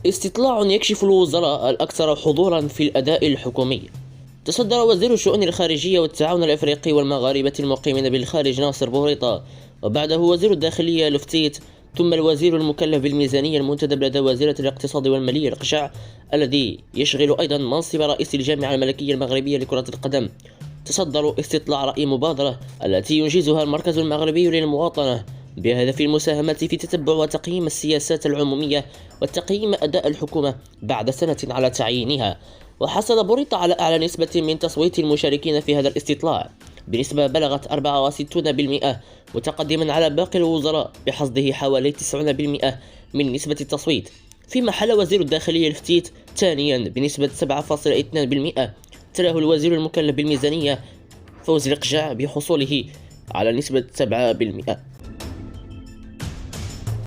استطلاع يكشف الوزراء الأكثر حضورا في الأداء الحكومي. تصدر وزير الشؤون الخارجية والتعاون الأفريقي والمغاربة المقيمين بالخارج ناصر بوريطة، وبعده وزير الداخلية لفتيت، ثم الوزير المكلف بالميزانية المنتدب لدى وزيرة الاقتصاد والمالية القشع، الذي يشغل أيضا منصب رئيس الجامعة الملكية المغربية لكرة القدم. تصدروا استطلاع رأي مبادرة التي ينجزها المركز المغربي للمواطنة بهدف المساهمة في تتبع وتقييم السياسات العمومية وتقييم أداء الحكومة بعد سنة على تعيينها. وحصل بوريطة على أعلى نسبة من تصويت المشاركين في هذا الاستطلاع بنسبة بلغت 64%، متقدما على باقي الوزراء بحصده حوالي 90% من نسبة التصويت، فيما حل وزير الداخلية الفتيت ثانيا بنسبة 7.2%، تلاه الوزير المكلف بالميزانية فوزي القجع بحصوله على نسبة 7%.